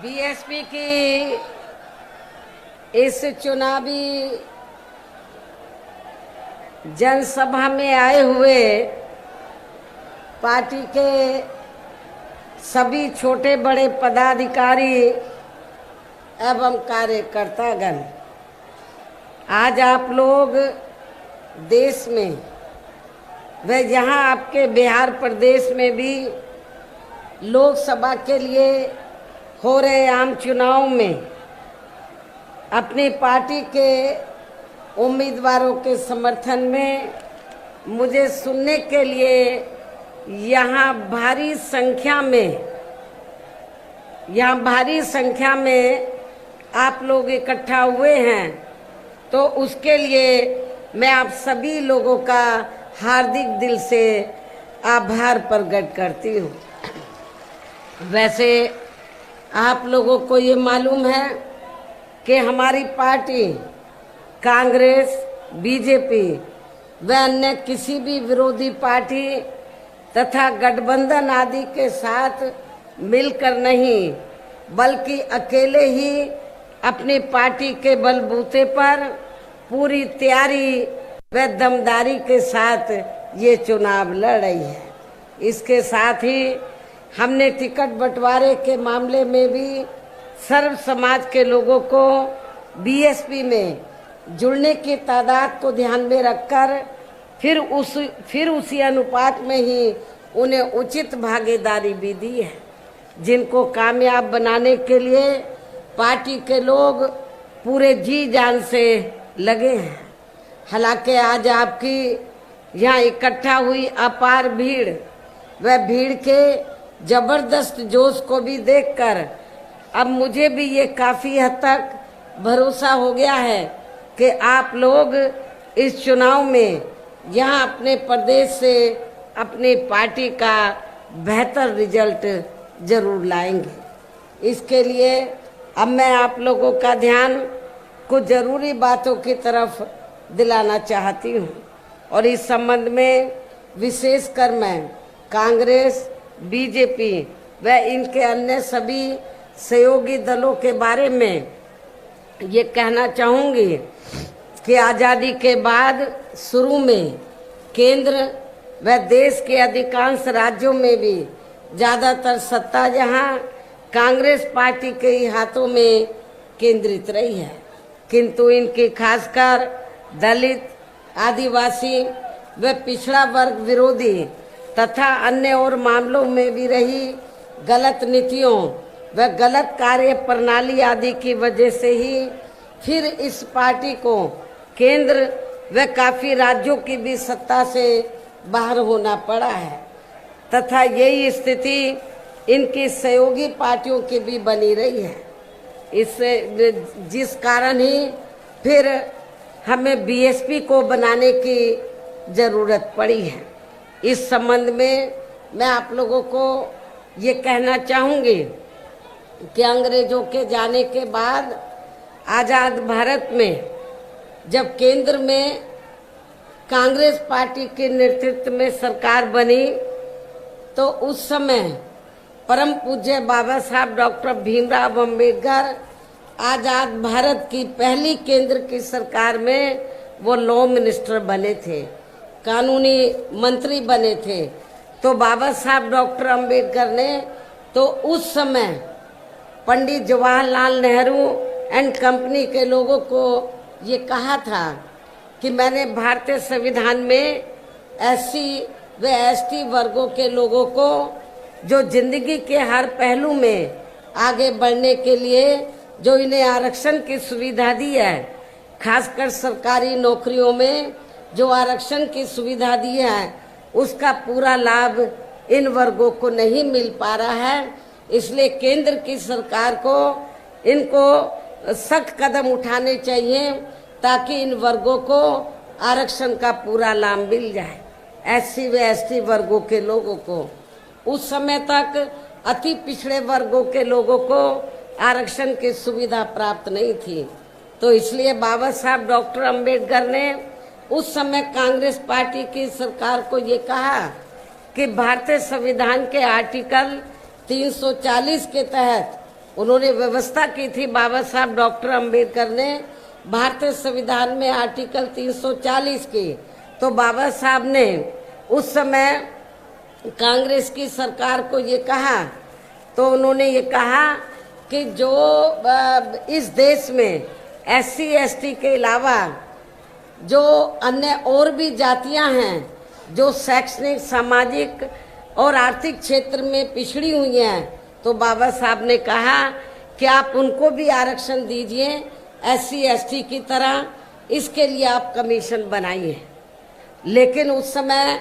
BSP की इस चुनावी जनसभा में आए हुए पार्टी के सभी छोटे बड़े पदाधिकारी एवं कार्यकर्तागण, आज आप लोग देश में व यहाँ आपके बिहार प्रदेश में भी लोकसभा के लिए हो रहे आम चुनाव में अपनी पार्टी के उम्मीदवारों के समर्थन में मुझे सुनने के लिए यहाँ भारी संख्या में आप लोग इकट्ठा हुए हैं, तो उसके लिए मैं आप सभी लोगों का हार्दिक दिल से आभार प्रकट करती हूँ। वैसे आप लोगों को ये मालूम है कि हमारी पार्टी कांग्रेस, बीजेपी व अन्य किसी भी विरोधी पार्टी तथा गठबंधन आदि के साथ मिलकर नहीं, बल्कि अकेले ही अपनी पार्टी के बलबूते पर पूरी तैयारी व दमदारी के साथ ये चुनाव लड़ रही है। इसके साथ ही हमने टिकट बंटवारे के मामले में भी सर्व समाज के लोगों को बीएसपी में जुड़ने की तादाद को ध्यान में रखकर फिर उसी अनुपात में ही उन्हें उचित भागीदारी भी दी है, जिनको कामयाब बनाने के लिए पार्टी के लोग पूरे जी जान से लगे हैं। हालांकि आज आपकी यहाँ इकट्ठा हुई अपार भीड़ व भीड़ के जबरदस्त जोश को भी देखकर अब मुझे भी ये काफी हद तक भरोसा हो गया है कि आप लोग इस चुनाव में यहाँ अपने प्रदेश से अपनी पार्टी का बेहतर रिजल्ट जरूर लाएंगे। इसके लिए अब मैं आप लोगों का ध्यान कुछ जरूरी बातों की तरफ दिलाना चाहती हूँ, और इस संबंध में विशेषकर मैं कांग्रेस, बीजेपी व इनके अन्य सभी सहयोगी दलों के बारे में ये कहना चाहूँगी कि आज़ादी के बाद शुरू में केंद्र व देश के अधिकांश राज्यों में भी ज़्यादातर सत्ता जहाँ कांग्रेस पार्टी के ही हाथों में केंद्रित रही है, किंतु इनकी खासकर दलित, आदिवासी व पिछड़ा वर्ग विरोधी तथा अन्य और मामलों में भी रही गलत नीतियों व गलत कार्य प्रणाली आदि की वजह से ही फिर इस पार्टी को केंद्र व काफी राज्यों की भी सत्ता से बाहर होना पड़ा है, तथा यही स्थिति इनकी सहयोगी पार्टियों की भी बनी रही है। इससे जिस कारण ही फिर हमें बीएसपी को बनाने की जरूरत पड़ी है। इस संबंध में मैं आप लोगों को ये कहना चाहूँगी कि अंग्रेजों के जाने के बाद आज़ाद भारत में जब केंद्र में कांग्रेस पार्टी के नेतृत्व में सरकार बनी, तो उस समय परम पूज्य बाबा साहब डॉक्टर भीमराव अंबेडकर आज़ाद भारत की पहली केंद्र की सरकार में वो लॉ मिनिस्टर बने थे, कानूनी मंत्री बने थे। तो बाबा साहब डॉक्टर अंबेडकर ने तो उस समय पंडित जवाहरलाल नेहरू एंड कंपनी के लोगों को ये कहा था कि मैंने भारतीय संविधान में एससी व एसटी वर्गों के लोगों को जो जिंदगी के हर पहलू में आगे बढ़ने के लिए जो इन्हें आरक्षण की सुविधा दी है, खासकर सरकारी नौकरियों में जो आरक्षण की सुविधा दी है, उसका पूरा लाभ इन वर्गों को नहीं मिल पा रहा है। इसलिए केंद्र की सरकार को इनको सख्त कदम उठाने चाहिए ताकि इन वर्गों को आरक्षण का पूरा लाभ मिल जाए। एससी व एसटी वर्गों के लोगों को उस समय तक अति पिछड़े वर्गों के लोगों को आरक्षण की सुविधा प्राप्त नहीं थी। तो इसलिए बाबा साहब डॉक्टर अंबेडकर ने उस समय कांग्रेस पार्टी की सरकार को ये कहा कि भारतीय संविधान के आर्टिकल 340 के तहत उन्होंने व्यवस्था की थी बाबा साहब डॉक्टर अंबेडकर ने भारतीय संविधान में आर्टिकल 340 की। तो बाबा साहब ने उस समय कांग्रेस की सरकार को ये कहा, तो उन्होंने ये कहा कि जो इस देश में SC ST के अलावा जो अन्य और भी जातियां हैं जो शैक्षणिक, सामाजिक और आर्थिक क्षेत्र में पिछड़ी हुई हैं, तो बाबा साहब ने कहा कि आप उनको भी आरक्षण दीजिए SC ST की तरह, इसके लिए आप कमीशन बनाइए। लेकिन उस समय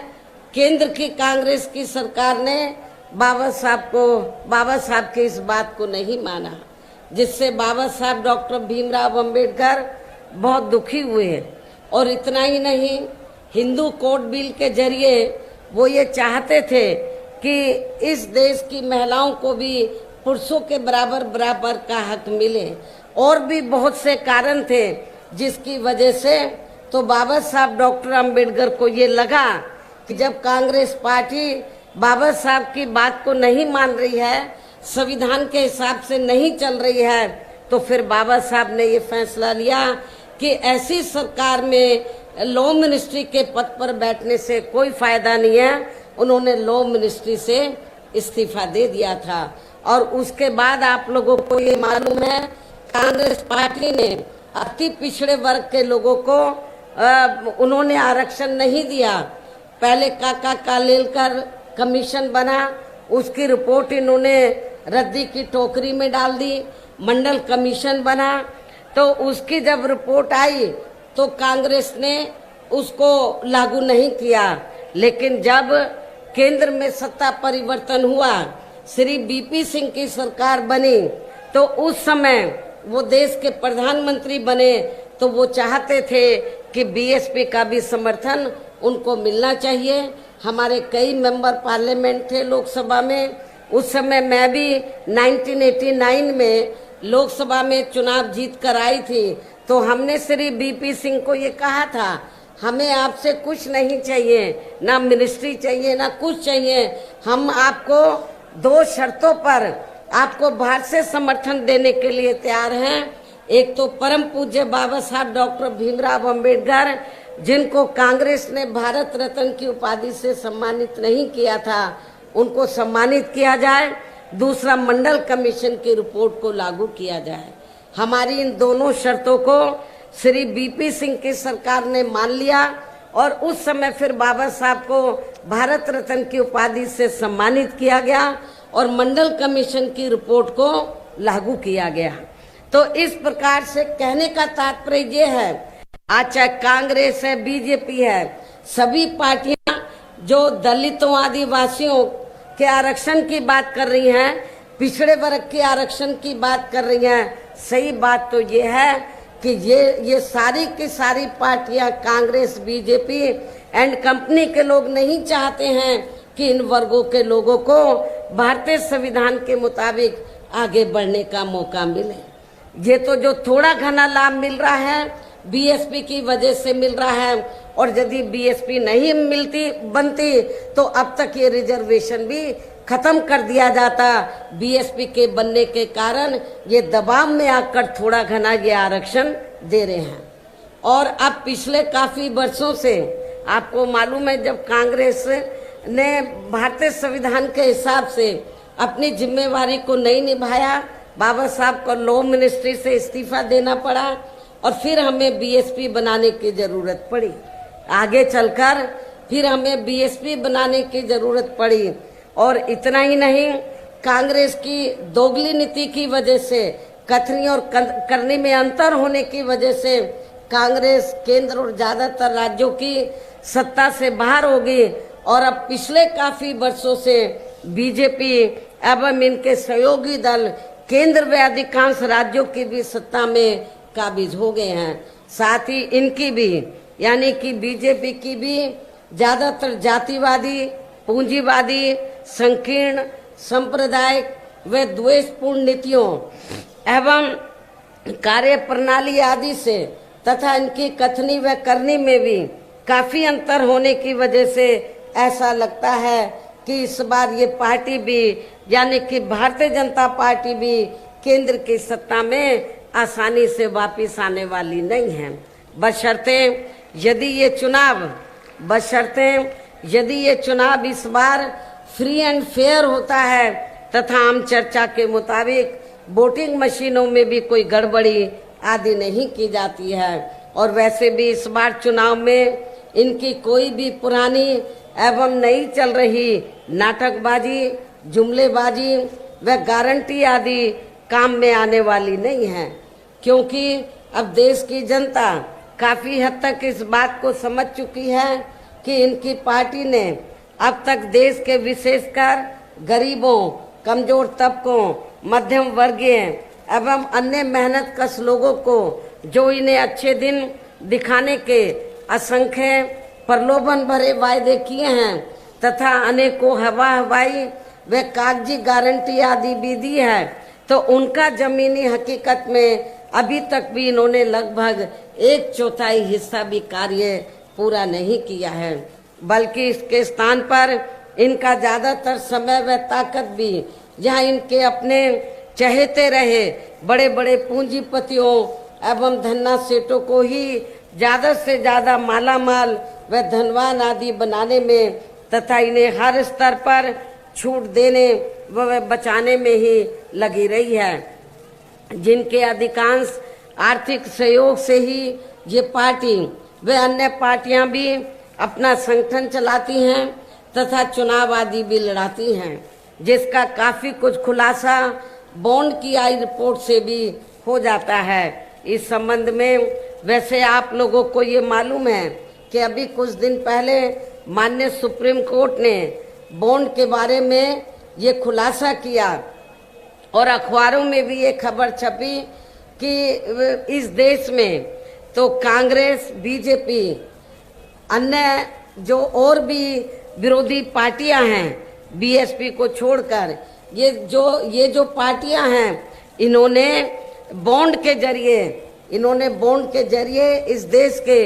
केंद्र की कांग्रेस की सरकार ने बाबा साहब की इस बात को नहीं माना, जिससे बाबा साहब डॉक्टर भीमराव अंबेडकर बहुत दुखी हुए। और इतना ही नहीं, हिंदू कोड बिल के जरिए वो ये चाहते थे कि इस देश की महिलाओं को भी पुरुषों के बराबर का हक मिले। और भी बहुत से कारण थे जिसकी वजह से तो बाबा साहब डॉक्टर अंबेडकर को ये लगा कि जब कांग्रेस पार्टी बाबा साहब की बात को नहीं मान रही है, संविधान के हिसाब से नहीं चल रही है, तो फिर बाबा साहब ने ये फैसला लिया कि ऐसी सरकार में लॉ मिनिस्ट्री के पद पर बैठने से कोई फायदा नहीं है। उन्होंने लॉ मिनिस्ट्री से इस्तीफा दे दिया था। और उसके बाद आप लोगों को ये मालूम है, कांग्रेस पार्टी ने अति पिछड़े वर्ग के लोगों को उन्होंने आरक्षण नहीं दिया। पहले काका कालेलकर कमीशन बना, उसकी रिपोर्ट इन्होंने रद्दी की टोकरी में डाल दी। मंडल कमीशन बना, तो उसकी जब रिपोर्ट आई तो कांग्रेस ने उसको लागू नहीं किया। लेकिन जब केंद्र में सत्ता परिवर्तन हुआ, श्री BP सिंह की सरकार बनी, तो उस समय वो देश के प्रधानमंत्री बने, तो वो चाहते थे कि BSP का भी समर्थन उनको मिलना चाहिए। हमारे कई मेंबर पार्लियामेंट थे लोकसभा में। उस समय मैं भी 1989 में लोकसभा में चुनाव जीत कर आई थी। तो हमने श्री BP सिंह को ये कहा था, हमें आपसे कुछ नहीं चाहिए, ना मिनिस्ट्री चाहिए, ना कुछ चाहिए। हम आपको 2 शर्तों पर आपको बाहर से समर्थन देने के लिए तैयार हैं। एक तो परम पूज्य बाबा साहब डॉक्टर भीमराव अंबेडकर, जिनको कांग्रेस ने भारत रत्न की उपाधि से सम्मानित नहीं किया था, उनको सम्मानित किया जाए। दूसरा, मंडल कमीशन की रिपोर्ट को लागू किया जाए। हमारी इन दोनों शर्तों को श्री BP सिंह की सरकार ने मान लिया और उस समय फिर बाबा साहब को भारत रत्न की उपाधि से सम्मानित किया गया और मंडल कमीशन की रिपोर्ट को लागू किया गया। तो इस प्रकार से कहने का तात्पर्य ये है, आज चाहे कांग्रेस है, BJP है, सभी पार्टियां जो दलितों आदिवासियों के आरक्षण की बात कर रही हैं, पिछड़े वर्ग के आरक्षण की बात कर रही हैं, सही बात तो ये है कि ये सारी की सारी पार्टियां, कांग्रेस, BJP एंड कंपनी के लोग नहीं चाहते हैं कि इन वर्गों के लोगों को भारतीय संविधान के मुताबिक आगे बढ़ने का मौका मिले। ये तो जो थोड़ा घना लाभ मिल रहा है BSP की वजह से मिल रहा है, और यदि BSP नहीं बनती तो अब तक ये रिजर्वेशन भी खत्म कर दिया जाता। BSP के बनने के कारण ये दबाव में आकर थोड़ा घना ये आरक्षण दे रहे हैं। और अब पिछले काफी वर्षों से आपको मालूम है, जब कांग्रेस ने भारतीय संविधान के हिसाब से अपनी जिम्मेवारी को नहीं निभाया, बाबा साहब को लॉ मिनिस्ट्री से इस्तीफा देना पड़ा और फिर हमें BSP बनाने की जरूरत पड़ी। आगे चलकर फिर हमें BSP बनाने की जरूरत पड़ी। और इतना ही नहीं, कांग्रेस की दोगली नीति की वजह से, कथनी और करनी में अंतर होने की वजह से कांग्रेस केंद्र और ज्यादातर राज्यों की सत्ता से बाहर हो गई। और अब पिछले काफी वर्षों से BJP एवं इनके सहयोगी दल केंद्र व अधिकांश राज्यों की भी सत्ता में काबिज हो गए हैं। साथ ही इनकी भी, यानी कि BJP की भी ज्यादातर जातिवादी, पूंजीवादी, संकीर्ण, सांप्रदायिक व द्वेषपूर्ण नीतियों एवं कार्य प्रणाली आदि से तथा इनकी कथनी व करनी में भी काफी अंतर होने की वजह से ऐसा लगता है कि इस बार ये पार्टी भी, यानी कि भारतीय जनता पार्टी भी केंद्र की सत्ता में आसानी से वापस आने वाली नहीं है। बशर्ते यदि ये चुनाव इस बार फ्री एंड फेयर होता है तथा आम चर्चा के मुताबिक वोटिंग मशीनों में भी कोई गड़बड़ी आदि नहीं की जाती है। और वैसे भी इस बार चुनाव में इनकी कोई भी पुरानी एवं नई चल रही नाटकबाजी, जुमलेबाजी व गारंटी आदि काम में आने वाली नहीं है, क्योंकि अब देश की जनता काफी हद तक इस बात को समझ चुकी है कि इनकी पार्टी ने अब तक देश के विशेषकर गरीबों, कमजोर तबकों, मध्यम वर्गीय एवं अन्य मेहनतकश लोगों को जो इन्हें अच्छे दिन दिखाने के असंख्य प्रलोभन भरे वायदे किए हैं तथा अनेकों हवाई व कागजी गारंटी आदि भी दी है, तो उनका जमीनी हकीकत में अभी तक भी इन्होंने लगभग 1/4 हिस्सा भी कार्य पूरा नहीं किया है, बल्कि इसके स्थान पर इनका ज्यादातर समय व ताकत भी जहां इनके अपने चहेते रहे बड़े बड़े पूंजीपतियों एवं धन्ना सेठों को ही ज्यादा से ज्यादा मालामाल व धनवान आदि बनाने में तथा इन्हें हर स्तर पर छूट देने व बचाने में ही लगी रही है, जिनके अधिकांश आर्थिक सहयोग से ही ये पार्टी व अन्य पार्टियां भी अपना संगठन चलाती हैं तथा चुनाव आदि भी लड़ाती हैं, जिसका काफी कुछ खुलासा बॉन्ड की आई रिपोर्ट से भी हो जाता है। इस संबंध में वैसे आप लोगों को ये मालूम है कि अभी कुछ दिन पहले माननीय सुप्रीम कोर्ट ने बॉन्ड के बारे में ये खुलासा किया और अखबारों में भी ये खबर छपी कि इस देश में तो कांग्रेस, बीजेपी, अन्य जो और भी विरोधी पार्टियां हैं बीएसपी को छोड़कर, ये जो पार्टियां हैं इन्होंने बॉन्ड के जरिए इस देश के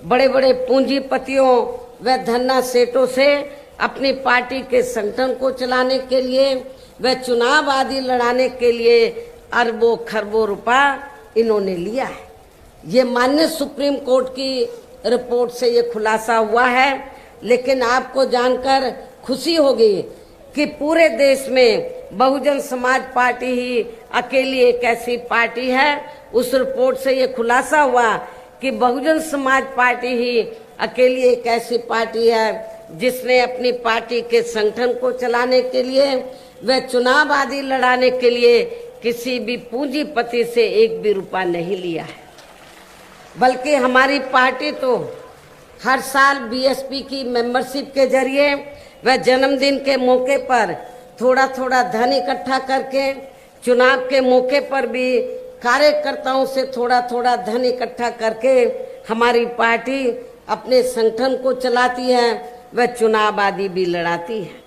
बड़े बड़े पूंजीपतियों व धन्ना सेठों से अपनी पार्टी के संगठन को चलाने के लिए व चुनाव आदि लड़ाने के लिए अरबों खरबों रुपया इन्होंने लिया है। ये माननीय सुप्रीम कोर्ट की रिपोर्ट से ये खुलासा हुआ है। लेकिन आपको जानकर खुशी होगी कि पूरे देश में बहुजन समाज पार्टी ही अकेली एक ऐसी पार्टी है, उस रिपोर्ट से ये खुलासा हुआ कि बहुजन समाज पार्टी ही अकेली एक ऐसी पार्टी है जिसने अपनी पार्टी के संगठन को चलाने के लिए व चुनाव आदि लड़ाने के लिए किसी भी पूंजीपति से एक भी रुपया नहीं लिया है, बल्कि हमारी पार्टी तो हर साल बीएसपी की मेंबरशिप के जरिए व जन्मदिन के मौके पर थोड़ा थोड़ा धन इकट्ठा करके, चुनाव के मौके पर भी कार्यकर्ताओं से थोड़ा थोड़ा धन इकट्ठा करके हमारी पार्टी अपने संगठन को चलाती है व चुनाव आदि भी लड़ाती है।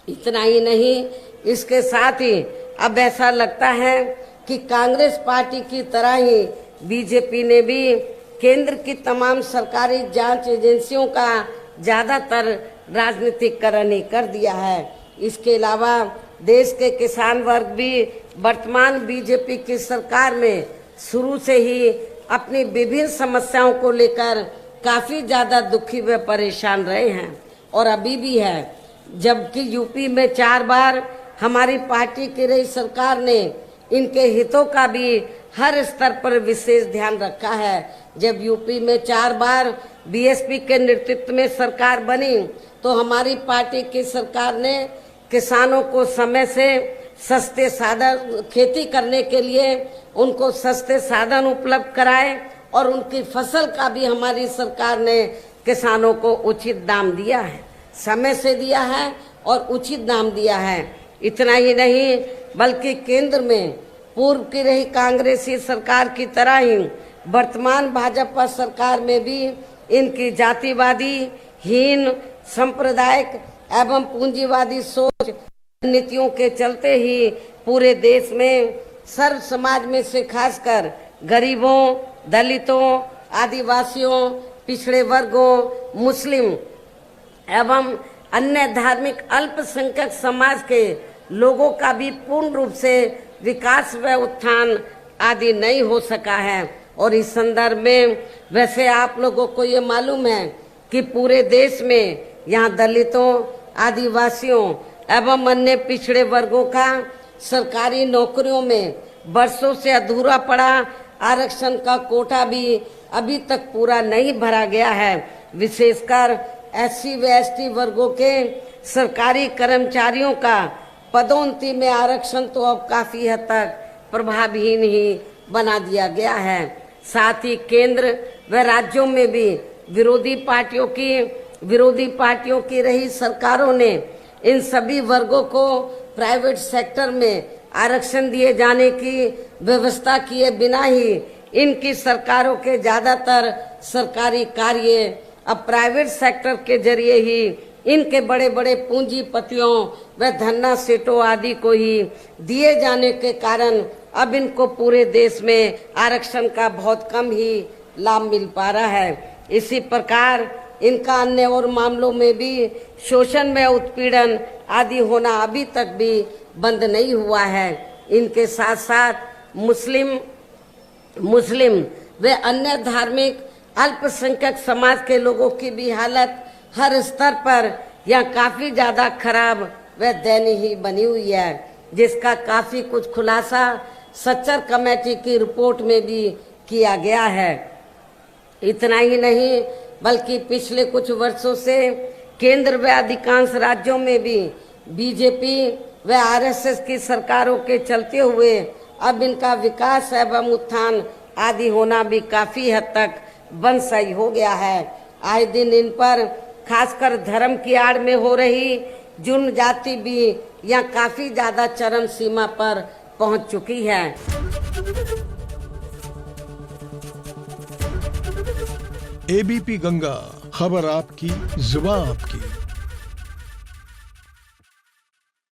इतना ही नहीं, इसके साथ ही अब ऐसा लगता है कि कांग्रेस पार्टी की तरह ही बीजेपी ने भी केंद्र की तमाम सरकारी जांच एजेंसियों का ज्यादातर राजनीतिकरण ही कर दिया है। इसके अलावा देश के किसान वर्ग भी वर्तमान बीजेपी की सरकार में शुरू से ही अपनी विभिन्न समस्याओं को लेकर काफी ज्यादा दुखी व परेशान रहे हैं और अभी भी है। जबकि यूपी में 4 बार हमारी पार्टी की रही सरकार ने इनके हितों का भी हर स्तर पर विशेष ध्यान रखा है। जब यूपी में 4 बार बीएसपी के नेतृत्व में सरकार बनी तो हमारी पार्टी की सरकार ने किसानों को समय से सस्ते साधन, खेती करने के लिए उनको सस्ते साधन उपलब्ध कराए और उनकी फसल का भी हमारी सरकार ने किसानों को उचित दाम दिया है, समय से दिया है और उचित दाम दिया है। इतना ही नहीं, बल्कि केंद्र में पूर्व की रही कांग्रेसी सरकार की तरह ही वर्तमान भाजपा सरकार में भी इनकी जातिवादी, हीन, सांप्रदायिक एवं पूंजीवादी सोच नीतियों के चलते ही पूरे देश में सर्व समाज में से खासकर गरीबों, दलितों, आदिवासियों, पिछड़े वर्गों, मुस्लिम एवं अन्य धार्मिक अल्पसंख्यक समाज के लोगों का भी पूर्ण रूप से विकास व उत्थान आदि नहीं हो सका है। और इस संदर्भ में वैसे आप लोगों को ये मालूम है कि पूरे देश में यहाँ दलितों, आदिवासियों एवं अन्य पिछड़े वर्गों का सरकारी नौकरियों में वर्षों से अधूरा पड़ा आरक्षण का कोटा भी अभी तक पूरा नहीं भरा गया है। विशेषकर SC व ST वर्गों के सरकारी कर्मचारियों का पदोन्नति में आरक्षण तो अब काफी हद तक प्रभावहीन ही बना दिया गया है। साथ ही केंद्र व राज्यों में भी विरोधी पार्टियों की रही सरकारों ने इन सभी वर्गों को प्राइवेट सेक्टर में आरक्षण दिए जाने की व्यवस्था किए बिना ही इनकी सरकारों के ज्यादातर सरकारी कार्य अब प्राइवेट सेक्टर के जरिए ही इनके बड़े बड़े पूंजीपतियों व धन्ना सेठों आदि को ही दिए जाने के कारण अब इनको पूरे देश में आरक्षण का बहुत कम ही लाभ मिल पा रहा है। इसी प्रकार इनका अन्य और मामलों में भी शोषण व उत्पीड़न आदि होना अभी तक भी बंद नहीं हुआ है। इनके साथ साथ मुस्लिम व अन्य धार्मिक अल्पसंख्यक समाज के लोगों की भी हालत हर स्तर पर यह काफी ज्यादा खराब व दयनीय बनी हुई है, जिसका काफी कुछ खुलासा सच्चर कमेटी की रिपोर्ट में भी किया गया है। इतना ही नहीं बल्कि पिछले कुछ वर्षों से केंद्र व अधिकांश राज्यों में भी बीजेपी व RSS की सरकारों के चलते हुए अब इनका विकास एवं उत्थान आदि होना भी काफी हद तक बंद हो गया है। आए दिन इन पर खासकर धर्म की आड़ में हो रही जुर्म जाति भी यहाँ काफी ज्यादा चरम सीमा पर पहुंच चुकी है। ABP गंगा, खबर आपकी, जुबान आपकी।